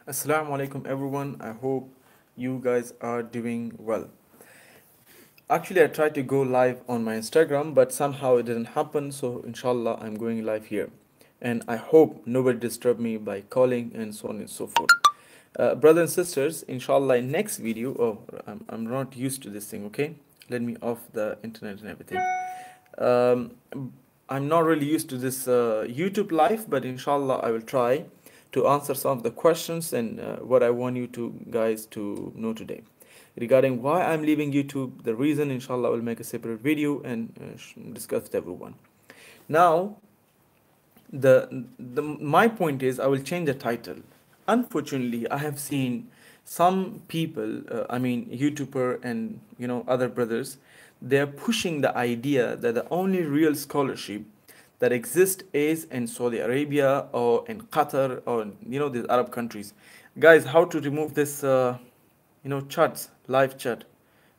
Assalamu alaikum everyone. I hope you guys are doing well. Actually, I tried to go live on my Instagram, but somehow it didn't happen. So, inshallah, I'm going live here. And I hope nobody disturb me by calling and so on and so forth. Brothers and sisters, inshallah, in next video, I'm not used to this thing, okay? Let me off the internet and everything. Um, I'm not really used to this YouTube live, but inshallah, I will try to answer some of the questions and what I want you to guys to know today regarding why I'm leaving YouTube. The reason, inshallah, I will make a separate video and discuss with everyone. Now, the my point is I will change the title. Unfortunately, I have seen some people, YouTuber and other brothers, they're pushing the idea that the only real scholarship that exists is in Saudi Arabia or in Qatar or these Arab countries. Guys, how to remove this chats, live chat?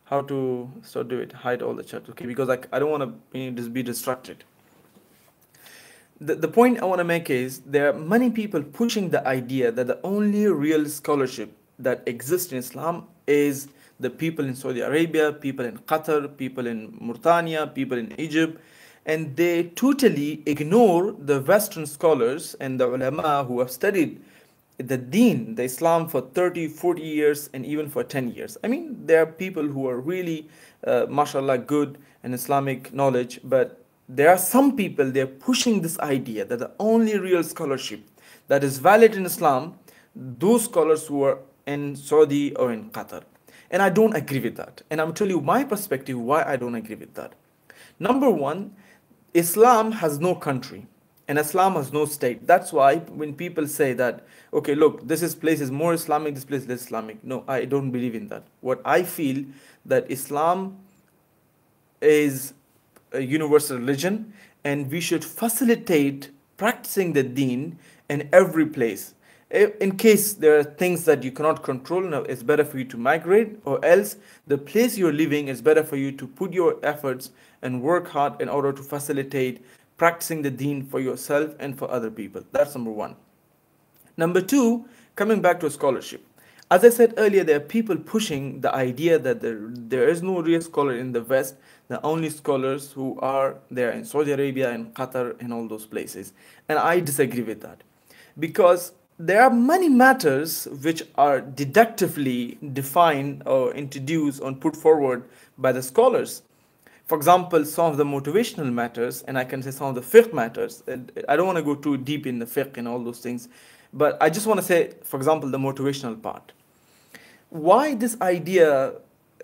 How to do it? Hide all the chat, okay? Because I don't want to just be distracted. The point I want to make is there are many people pushing the idea that the only real scholarship that exists in Islam is the people in Saudi Arabia, people in Qatar, people in Mauritania, people in Egypt, and they totally ignore the Western scholars and the ulama who have studied the deen, the Islam for 30, 40 years and even for 10 years. I mean, there are people who are really, mashallah, good in Islamic knowledge, but there are some people, they're pushing this idea that the only real scholarship that is valid in Islam, those scholars who are in Saudi or in Qatar. And I don't agree with that. And I'm telling you my perspective why I don't agree with that. Number one, Islam has no country and Islam has no state. That's why when people say that, okay, look, place is more Islamic, this place is less Islamic. No, I don't believe in that. What I feel that Islam is a universal religion and we should facilitate practicing the deen in every place. In case there are things that you cannot control, now it's better for you to migrate, or else the place you're living is better for you to put your efforts and work hard in order to facilitate practicing the deen for yourself and for other people. That's number one. Number two, coming back to scholarship. As I said earlier, there are people pushing the idea that there is no real scholar in the West. The only scholars who are there in Saudi Arabia and Qatar and all those places. And I disagree with that. Because there are many matters which are deductively defined or introduced or put forward by the scholars. For example, some of the motivational matters, and I can say some of the fiqh matters. I don't want to go too deep in the fiqh and all those things, but I just want to say, for example, the motivational part. Why this idea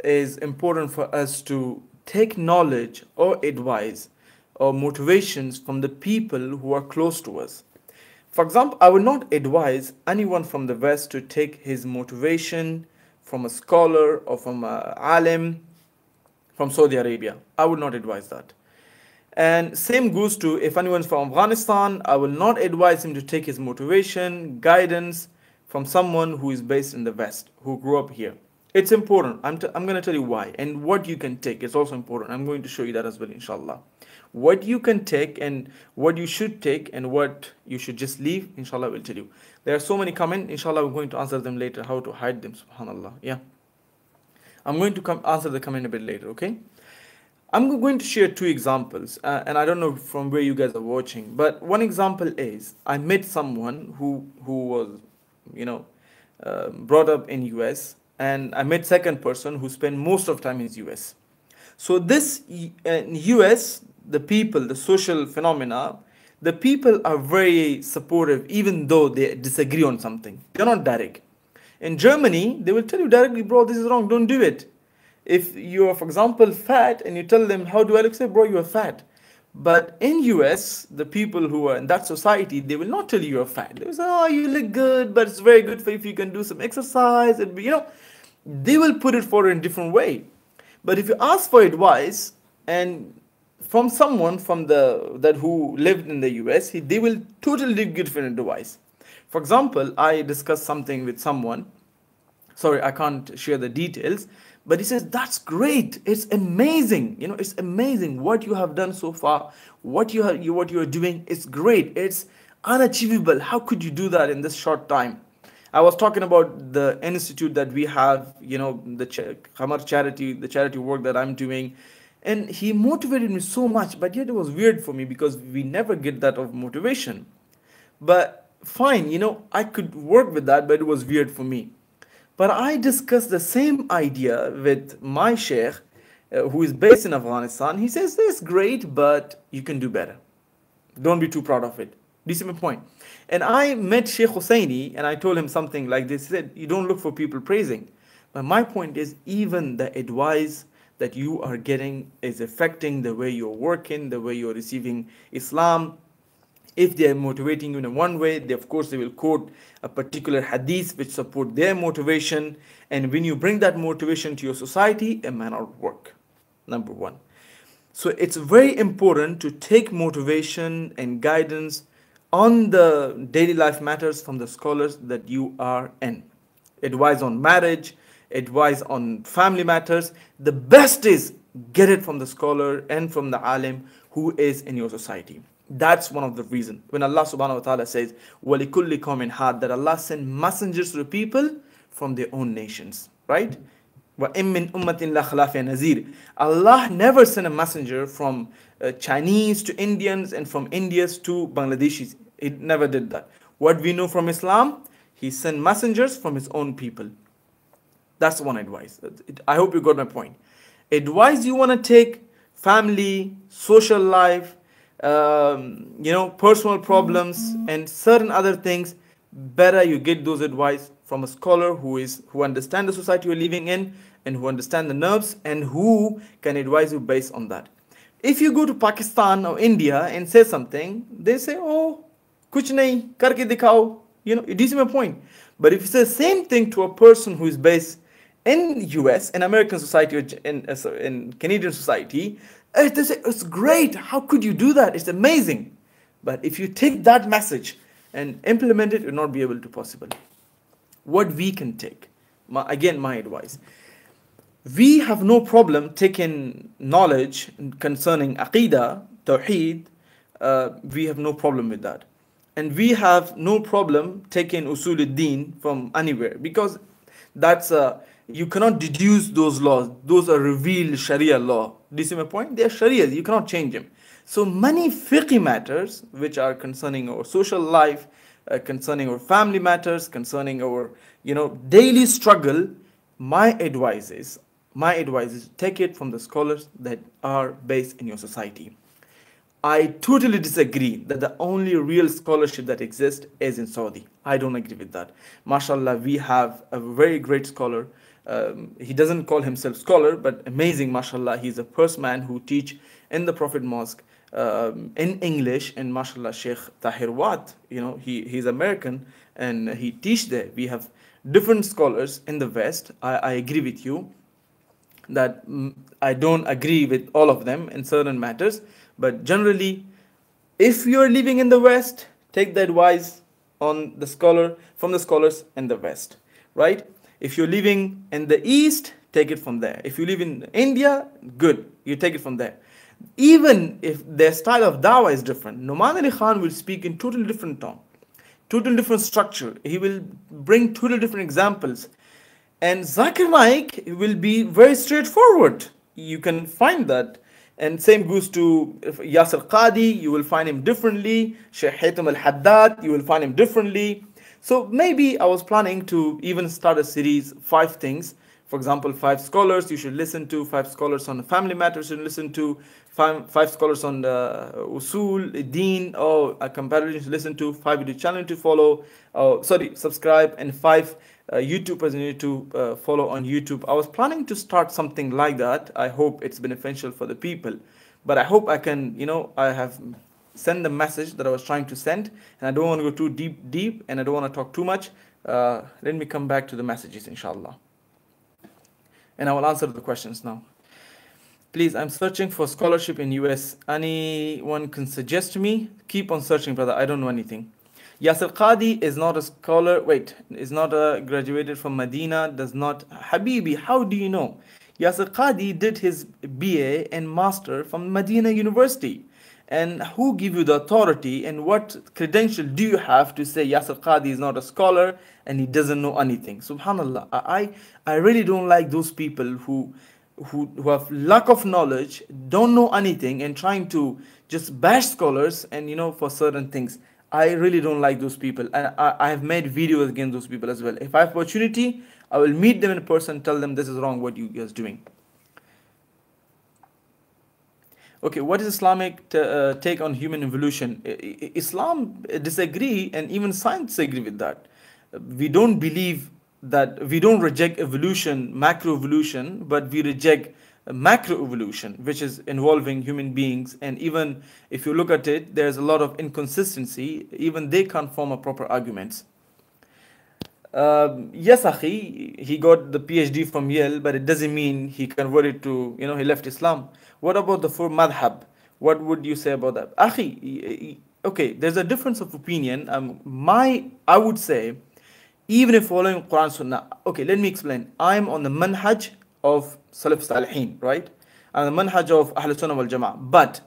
is important for us to take knowledge or advice or motivations from the people who are close to us. For example, I would not advise anyone from the West to take his motivation from a scholar or from an alim from Saudi Arabia. I would not advise that. And same goes to if anyone's from Afghanistan, I will not advise him to take his motivation, guidance from someone who is based in the West, who grew up here. It's important. I'm going to tell you why. And what you can take is also important. I'm going to show you that as well, inshallah. What you can take and what you should take and what you should just leave, inshallah, I will tell you. There are so many comments. Inshallah, we're going to answer them later, how to hide them, subhanallah. Yeah. I'm going to answer the comment a bit later, okay? I'm going to share two examples, and I don't know from where you guys are watching, but one example is I met someone who was, brought up in US, and I met second person who spent most of time in US. So this in US, the people, the social phenomena, the people are very supportive, even though they disagree on something. They're not direct. In Germany, they will tell you directly, bro, this is wrong, don't do it. If you are, for example, fat and you tell them, how do I look? Say, bro, you are fat. But in US, the people who are in that society, they will not tell you you're fat. They will say, oh, you look good, but it's very good for if you can do some exercise. And, they will put it forward in a different way. But if you ask for advice and from someone who lived in the US, they will totally give different advice. For example, I discussed something with someone. Sorry, I can't share the details. But he says, that's great. It's amazing. It's amazing what you have done so far. What you are doing is great. It's unachievable. How could you do that in this short time? I was talking about the institute that we have, the Khamar charity, the charity work that I'm doing. And he motivated me so much, but yet it was weird for me because we never get that of motivation. But fine, I could work with that, but it was weird for me. But I discussed the same idea with my sheikh, who is based in Afghanistan. He says, "This is great, but you can do better. Don't be too proud of it." Do you see my point? And I met Sheikh Husseini and I told him something like this. He said, "You don't look for people praising." But my point is, even the advice that you are getting is affecting the way you're working, the way you're receiving Islam. If they are motivating you in one way, of course they will quote a particular hadith which support their motivation. And when you bring that motivation to your society, it may not work. Number one. So it's very important to take motivation and guidance on the daily life matters from the scholars that you are in. Advice on marriage, advice on family matters. The best is get it from the scholar and from the alim who is in your society. That's one of the reasons. When Allah subhanahu wa ta'ala says, وَلِكُلِّ قَوْمٍ هَادٍ, that Allah sent messengers to the people from their own nations. Right? وَإِن مِّنْ أُمَّةٍ لَا خَلَافٍ نَذِيرٍ. Allah never sent a messenger from Chinese to Indians and from Indians to Bangladeshis. He never did that. What we know from Islam, He sent messengers from His own people. That's one advice. I hope you got my point. Advice you want to take, family, social life, personal problems and certain other things, better you get those advice from a scholar who understands the society you're living in and who understands the nerves and who can advise you based on that. If you go to Pakistan or India and say something, they say, "Oh, kuch nahi, karke dikhao." You see my point. But if you say the same thing to a person who is based in US, in American society, or in Canadian society, they say, "It's great. How could you do that? It's amazing." But if you take that message and implement it, you'll not be able to possible. What we can take, my advice. We have no problem taking knowledge concerning Aqidah, Tawheed. We have no problem with that. And we have no problem taking Usul al-Din from anywhere because that's you cannot deduce those laws. Those are revealed Sharia law. Do you see my point? They are Sharia. You cannot change them. So many fiqh matters which are concerning our social life, concerning our family matters, concerning our daily struggle. My advice is take it from the scholars that are based in your society. I totally disagree that the only real scholarship that exists is in Saudi. I don't agree with that. MashaAllah, we have a very great scholar. He doesn't call himself scholar, but amazing, MashaAllah. He's a first man who teach in the Prophet Mosque in English, and MashaAllah, Sheikh Tahir Wat, he's American and he teach there. We have different scholars in the West. I agree with you that I don't agree with all of them in certain matters. But generally, if you're living in the West, take the advice on the scholar from the scholars in the West, right? If you're living in the East, take it from there. If you live in India, good, you take it from there. Even if their style of dawah is different, Numan Ali Khan will speak in totally different tone, totally different structure. He will bring totally different examples. And Zakir Naik will be very straightforward. You can find that. And same goes to Yasir Qadi, you will find him differently. Shaykh Haytham al-Haddad, you will find him differently. So maybe I was planning to even start a series, 5 things. For example, 5 scholars you should listen to, 5 scholars on the family matters you should listen to, 5 scholars on the Usul, Deen, or a comparison to listen to, 5 YouTube channel to follow, subscribe, and 5 YouTubers you need to follow on YouTube. I was planning to start something like that. I hope it's beneficial for the people. But I hope I can, I have sent the message that I was trying to send. And I don't want to go too deep, and I don't want to talk too much. Let me come back to the messages, inshallah. And I will answer the questions now. Please, I'm searching for scholarship in US. Anyone can suggest to me? Keep on searching, brother. I don't know anything. Yasir Qadi is not a scholar. Is not graduated from Medina. Does not. Habibi, how do you know? Yasir Qadi did his BA and Master from Medina University. And who give you the authority, and what credential do you have to say Yasir Qadi is not a scholar and he doesn't know anything? Subhanallah, I really don't like those people who have lack of knowledge, don't know anything, and trying to just bash scholars and for certain things. I really don't like those people, and I have made videos against those people as well. If I have opportunity, I will meet them in person, tell them this is wrong what you guys doing. Okay, what is Islamic take on human evolution? Islam disagree, and even science disagree with that. We don't believe that, we don't reject evolution, macroevolution, but we reject macroevolution, which is involving human beings. And even if you look at it, there's a lot of inconsistency. Even they can't form a proper arguments. Yes, Akhi, he got the PhD from Yale, but it doesn't mean he converted to, he left Islam. What about the four madhab? What would you say about that? Akhi, okay, there's a difference of opinion. I would say, even if following Quran Sunnah, okay, let me explain. I'm on the manhaj of Salaf Salihin, right? And the manhaj of Ahl Sunnah wal Jama'ah. But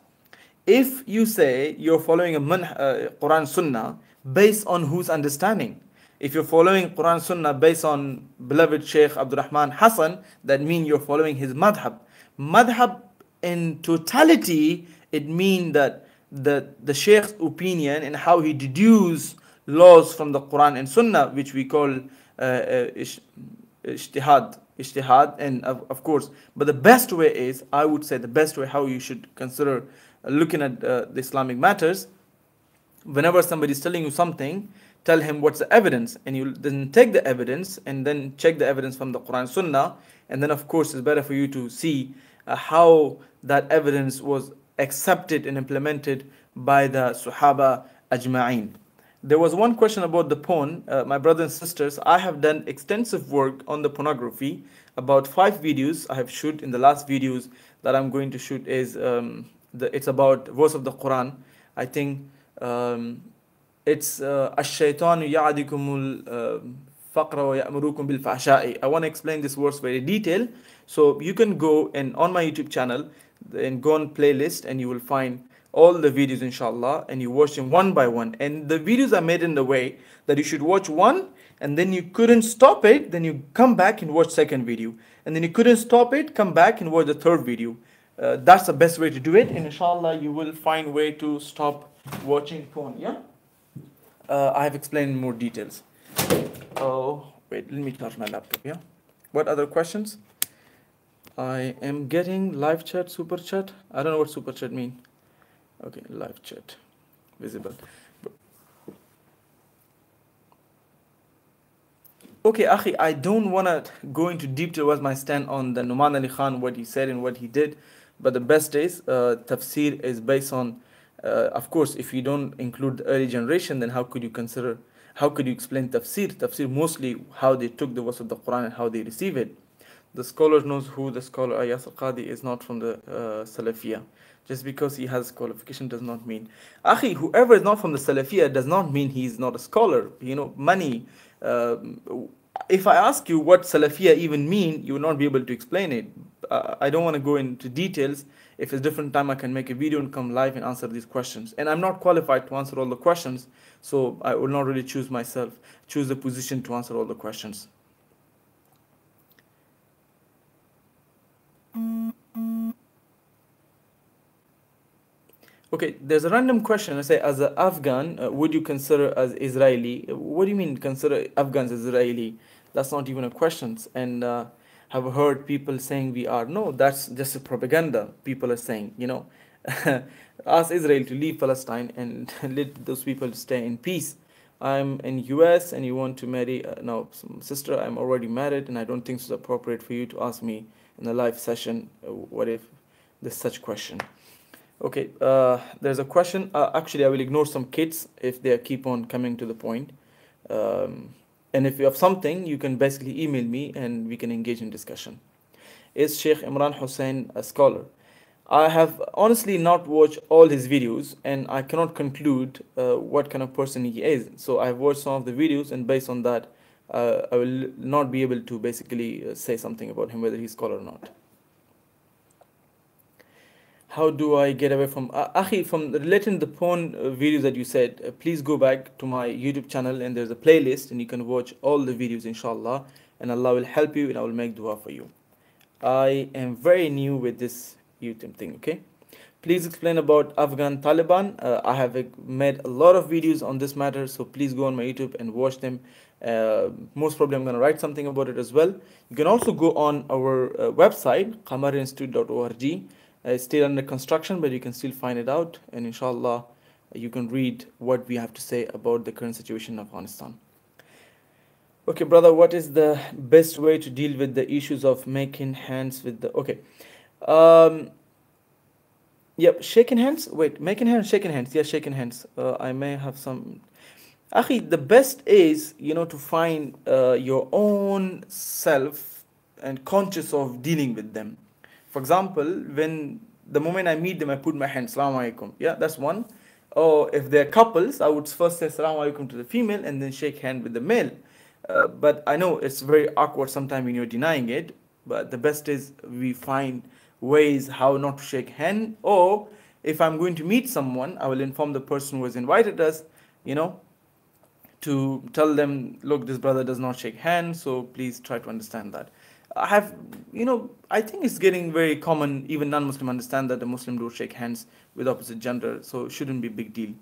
if you say you're following a Quran Sunnah based on whose understanding? If you're following Quran Sunnah based on beloved Shaykh Abdul Rahman Hassan, that means you're following his madhab. Madhab in totality, it means that the Shaykh's opinion and how he deduce laws from the Quran and Sunnah, which we call ijtihad, and of course, but the best way is, I would say the best way how you should consider looking at the Islamic matters. Whenever somebody is telling you something, tell him what's the evidence, and you then take the evidence and then check the evidence from the Quran Sunnah, and then of course it's better for you to see how that evidence was accepted and implemented by the Sahaba Ajma'in. There was one question about the porn. My brothers and sisters, I have done extensive work on the pornography. About 5 videos I have shoot. In the last videos that I'm going to shoot is it's about verse of the Quran. I think it's ash-shaytanu ya'adikumul faqra wa ya'murukum bil fahsha'i. I want to explain this verse very detailed, so you can go and on my YouTube channel and go on playlist, and you will find all the videos inshallah, and you watch them one by one. And the videos are made in the way that you should watch one, and then you couldn't stop it, then you come back and watch second video, and then you couldn't stop it, come back and watch the third video. That's the best way to do it, and inshallah you will find way to stop watching porn. Yeah, I have explained in more details. Oh wait, let me charge my laptop. Yeah, what other questions? I am getting live chat, super chat. I don't know what super chat mean. Okay, live chat visible. Okay, Akhi, I don't want to go into deep to what's my stand on the Numan Ali Khan, what he said and what he did, but the best is tafsir is based on, of course, if you don't include the early generation, then how could you explain tafsir? Tafsir mostly how they took the verse of the Quran and how they receive it. The scholar knows who the scholar Yasir Qadi is, not from the Salafiyah. Just because he has qualification does not mean. Akhi, whoever is not from the Salafiyah does not mean he is not a scholar. Money. If I ask you what Salafiyah even mean, you will not be able to explain it. I don't want to go into details. If it's different time, I can make a video and come live and answer these questions. And I'm not qualified to answer all the questions, so I will not really choose the position to answer all the questions. Okay, there's a random question. I say, as an Afghan, would you consider as Israeli? What do you mean consider Afghans as Israeli? That's not even a question. And have heard people saying we are. No, that's just a propaganda. People are saying, ask Israel to leave Palestine and let those people stay in peace. I'm in US and you want to marry, no, sister, I'm already married and I don't think it's appropriate for you to ask me in a live session, what if there's such question. Okay, there's a question. Actually, I will ignore some kids if they keep on coming to the point. And if you have something, you can basically email me and we can engage in discussion. Is Sheikh Imran Hussein a scholar? I have honestly not watched all his videos and I cannot conclude what kind of person he is. So I've watched some of the videos and based on that, I will not be able to basically say something about him, whether he's scholar or not. How do I get away from Akhi, from relating the porn videos that you said, please go back to my YouTube channel and there's a playlist and you can watch all the videos inshallah, and Allah will help you and I will make dua for you. I am very new with this YouTube thing, okay? Please explain about Afghan Taliban. I have made a lot of videos on this matter, so please go on my YouTube and watch them. Most probably, I'm going to write something about it as well. You can also go on our website, qamarinstitute.org. It's still under construction, but you can still find it out, and inshallah, you can read what we have to say about the current situation in Afghanistan. Okay, brother, what is the best way to deal with the issues of making hands with the. Okay. Um, Yep, shaking hands. Wait, making hands, shaking hands. Yeah, shaking hands. I may have some. Akhi, the best is, to find your own self and conscious of dealing with them. For example, when the moment I meet them, I put my hand, Salaam alaikum. Yeah, that's one. Or if they're couples, I would first say Salaam alaikum to the female and then shake hand with the male. But I know it's very awkward sometimes when you're denying it. But the best is we find ways how not to shake hand. Or if I'm going to meet someone, I will inform the person who has invited us, you know, to tell them, look, this brother does not shake hands, so please try to understand that. I have, I think it's getting very common, even non-Muslim understand that the Muslim don't shake hands with opposite gender, so it shouldn't be a big deal.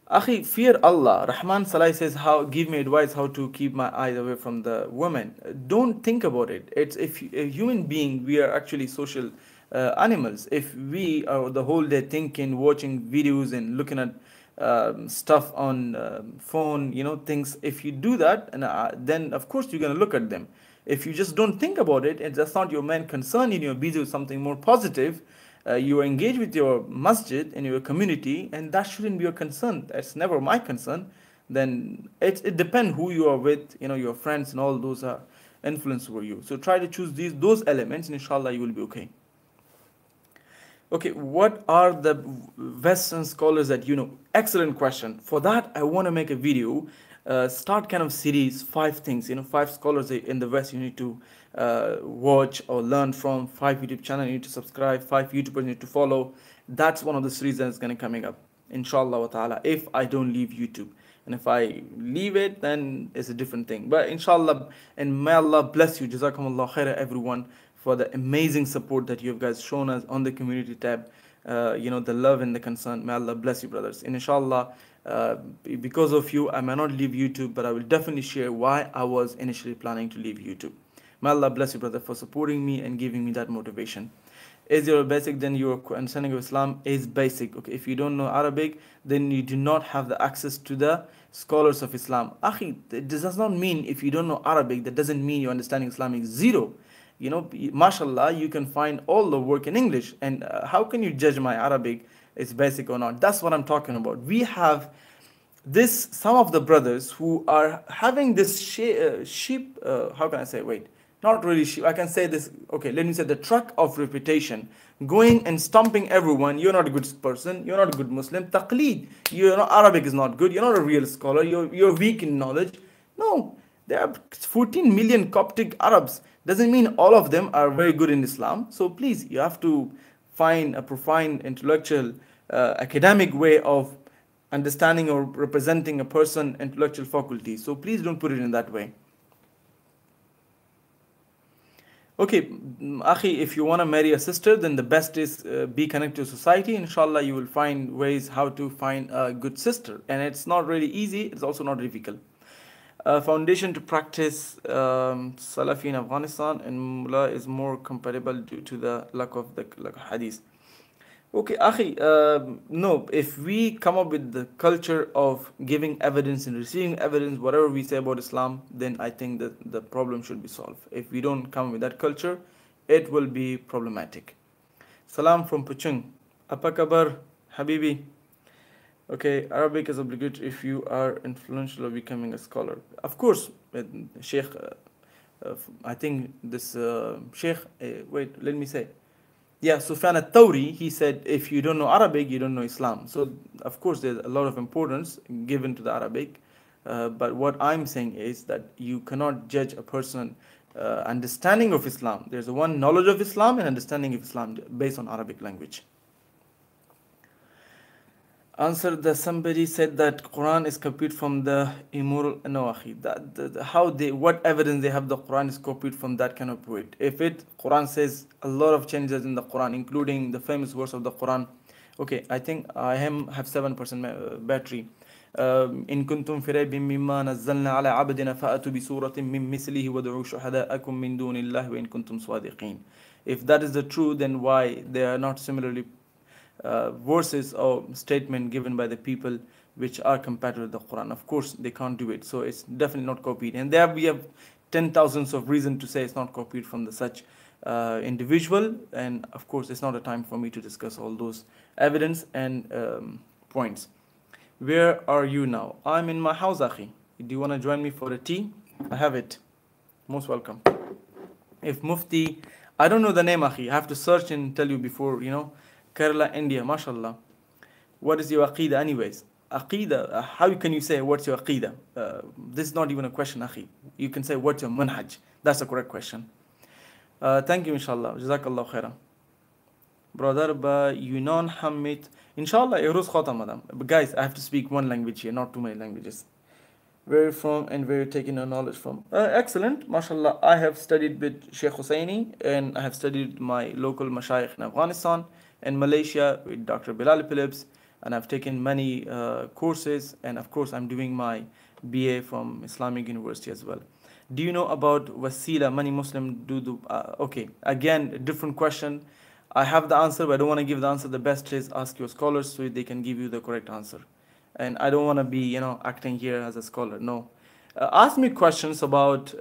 Akhi, fear Allah. Rahman Salai says, give me advice how to keep my eyes away from the woman. Don't think about it. It's if a human being, we are actually social animals. If we are the whole day thinking, watching videos and looking at stuff on phone, things. If you do that, and then of course you're gonna look at them. If you just don't think about it, and that's not your main concern, and you're busy with something more positive, you are engaged with your masjid and your community, and that shouldn't be your concern. That's never my concern. Then it depends who you are with, your friends and all those are influence over you. So try to choose those elements, and inshallah you will be okay. Okay, what are the Western scholars that you know? Excellent question. For that, I want to make a video, start kind of series, 5 things, 5 scholars in the West you need to watch or learn from, 5 YouTube channel you need to subscribe, 5 YouTubers you need to follow. That's one of the series that's going to coming up, inshallah wa ta'ala, if I don't leave YouTube. And if I leave it, then it's a different thing. But inshallah, and may Allah bless you. Jazakumullah khairah, everyone, for the amazing support that you have guys shown us on the community tab. The love and the concern. May Allah bless you, brothers. And inshallah, because of you, I may not leave YouTube, but I will definitely share why I was initially planning to leave YouTube. May Allah bless you, brother, for supporting me and giving me that motivation. Is your basic, then your understanding of Islam is basic. Okay, if you don't know Arabic, then you do not have the access to the scholars of Islam. Akhi, this does not mean if you don't know Arabic, that doesn't mean your understanding Islam is zero. Mashallah, you can find all the work in English. And how can you judge my Arabic is basic or not? That's what I'm talking about. We have some of the brothers who are having this sheep, how can I say, wait, not really sheep, I can say this, okay, let me say the truck of reputation, going and stomping everyone. You're not a good person, you're not a good Muslim, taqleed, Arabic is not good, you're not a real scholar, you're weak in knowledge. No, there are 14 million Coptic Arabs. Doesn't mean all of them are very good in Islam. So please, you have to find a profound intellectual, academic way of understanding or representing a person intellectual faculty. So please don't put it in that way. Okay, Akhi, if you want to marry a sister, then the best is be connected to society. Inshallah, you will find ways how to find a good sister. And it's not really easy. It's also not difficult. Foundation to practice Salafi in Afghanistan and Mullah is more compatible due to the lack of the hadith. Okay, Akhi, no, if we come up with the culture of giving evidence and receiving evidence, whatever we say about Islam, then I think that the problem should be solved. If we don't come with that culture, it will be problematic. Salam from Puchung. Apa kabar, Habibi? Okay, Arabic is obligatory if you are influential or becoming a scholar. Of course, Sheikh, I think this Sheikh, wait, let me say. Yeah, Sufyan al-Thawri, he said, if you don't know Arabic, you don't know Islam. So, of course, there's a lot of importance given to the Arabic. But what I'm saying is that you cannot judge a person understanding of Islam. There's one knowledge of Islam and understanding of Islam based on Arabic language. Answer that somebody said that Quran is copied from the immoral. No, akhi, how they, what evidence they have the Quran is copied from that kind of poet. If it Quran says a lot of changes in the Quran, including the famous verse of the Quran. Okay, I think I have 7% battery. إن كنتم في ريب مما نزلنا على عبدنا فأتوا بسورة من مثله وادعوا شهداءكم من دون الله وإن كنتم صادقين. If that is the truth, then why they are not similarly verses or statement given by the people which are compatible with the Quran? Of course, they can't do it. So it's definitely not copied. And there we have 10,000s of reason to say it's not copied from the such individual. And of course, it's not a time for me to discuss all those evidence and points. Where are you now? I'm in my house, akhi. Do you want to join me for a tea? I have it. Most welcome. If Mufti, I don't know the name, akhi. I have to search and tell you before, Kerala, India, mashallah. What is your aqidah anyways? Aqidah, how can you say what's your aqidah? This is not even a question, akhi. You can say what's your manhaj. That's the correct question. Thank you, inshallah. Jazakallah khairan. Brother, Yunan Hamid. Inshallah, Eurus Khota, madam. But guys, I have to speak one language here, not too many languages. Where are you from and where are you taking your knowledge from? Excellent, mashallah. I have studied with Sheikh Husseini and I have studied my local mashayikh in Afghanistan and Malaysia with Dr. Bilal Phillips, and I've taken many courses, and of course I'm doing my BA from Islamic University as well. Do you know about wasila? Many Muslims do. Okay, again, a different question. I have the answer, but I don't want to give the answer. The best is ask your scholars so they can give you the correct answer. And I don't want to be, acting here as a scholar. No. Ask me questions about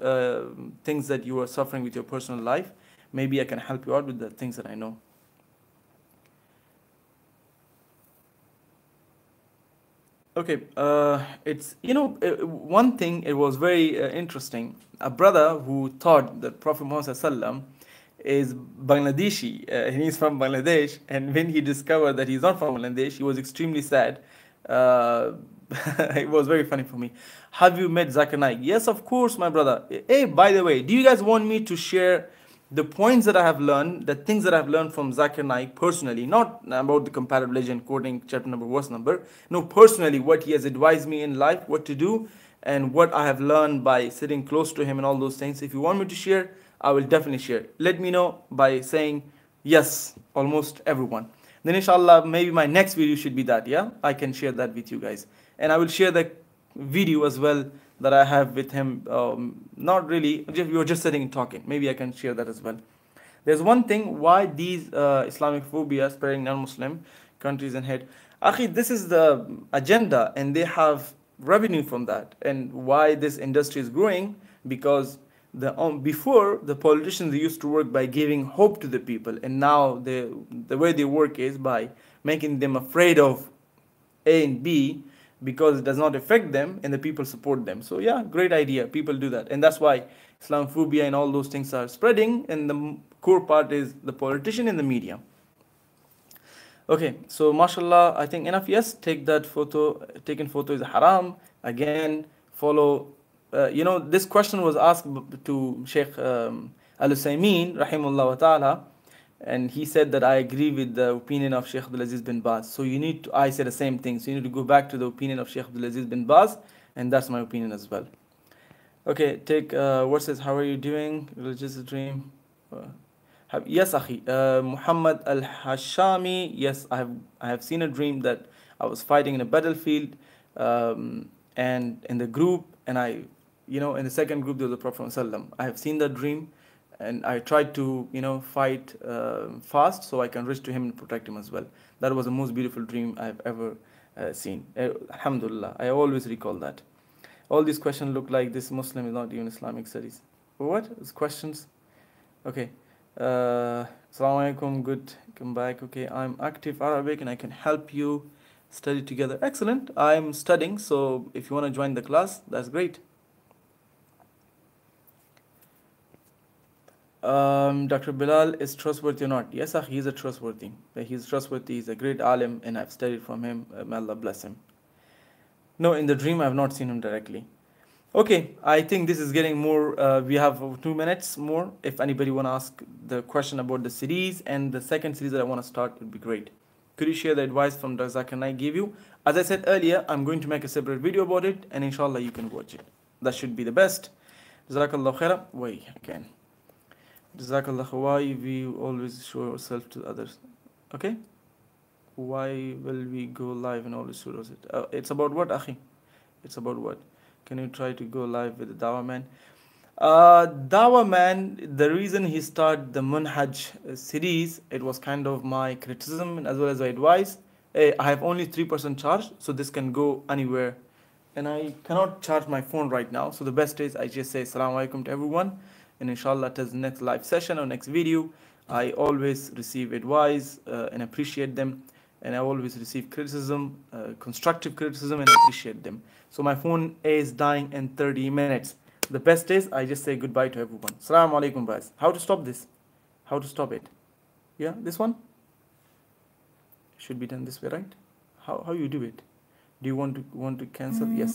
things that you are suffering with your personal life. Maybe I can help you out with the things that I know. Okay, it's, one thing, it was very interesting. A brother who thought that Prophet Muhammad Sallam is Bangladeshi, and he's from Bangladesh, and when he discovered that he's not from Bangladesh, he was extremely sad. It was very funny for me. Have you met Zakir Naik? Yes, of course, my brother. Hey, by the way, do you guys want me to share the points that I have learned, the things that I've learned from Zakir Naik personally, not about the comparative religion, quoting chapter number, verse number. No, personally, what he has advised me in life, what to do, and what I have learned by sitting close to him and all those things. If you want me to share, I will definitely share. Let me know by saying yes, almost everyone. Then inshallah, maybe my next video should be that, yeah? I can share that with you guys. And I will share the video as well that I have with him. Not really, we were just sitting and talking. Maybe I can share that as well. There's one thing, why these Islamic phobia spreading non-Muslim countries and hate. Akhi, this is the agenda and they have revenue from that. And why this industry is growing, because before the politicians, they used to work by giving hope to the people, and now the way they work is by making them afraid of A and B, because it does not affect them and the people support them. So yeah, great idea. People do that, and that's why Islamophobia and all those things are spreading, and the core part is the politician and the media. Okay, so mashallah, I think enough. Yes, take that photo. Taking photo is haram. Again, follow. This question was asked to Sheikh Al-Usaymin, rahimahullah wa ta'ala, and he said that I agree with the opinion of Sheikh Abdul Aziz bin Baz. So I said the same thing. So you need to go back to the opinion of Sheikh Abdul Aziz bin Baz, and that's my opinion as well. Okay, take what says, how are you doing? Religious dream. Yes, akhi. Muhammad al-Hashami. Yes, I have seen a dream that I was fighting in a battlefield, and in the group, and in the second group there was the Prophet ﷺ. I have seen that dream, and I tried to, fight fast so I can reach to him and protect him as well. That was the most beautiful dream I've ever seen. Alhamdulillah, I always recall that. All these questions look like this Muslim is not even Islamic studies. What? It's questions? Okay. Assalamu alaikum, good, come back. Okay, I'm active Arabic and I can help you study together. Excellent. I'm studying, so if you want to join the class, that's great. Dr. Bilal is trustworthy or not? Yes, he's trustworthy. He's trustworthy. He's a great alim, and I've studied from him. May Allah bless him. No, in the dream, I have not seen him directly. Okay, I think this is getting more. We have 2 minutes more. If anybody want to ask the question about the series and the second series that I want to start, would be great. Could you share the advice from Dr. Zakir Naik gave you? As I said earlier, I'm going to make a separate video about it, and inshallah you can watch it. That should be the best. Jazakallah khaira. Wait again. Jazakallah. Why we always show ourselves to others? Okay. Why will we go live and always show us it? It's about what, Akhi? It's about what? Can you try to go live with the Dawah Man? Dawah Man, the reason he started the Manhaj series, it was kind of my criticism as well as my advice. I have only 3% charge, so this can go anywhere. And I cannot charge my phone right now, so the best is I just say Assalamu alaikum to everyone. And inshallah, till the next live session or next video, I always receive advice and appreciate them. And I always receive criticism, constructive criticism, and appreciate them. So my phone is dying in 30 minutes. The best is I just say goodbye to everyone. Assalamu alaikum, guys. How to stop this? How to stop it? Yeah, this one should be done this way, right? How you do it? Do you want to cancel? Yes.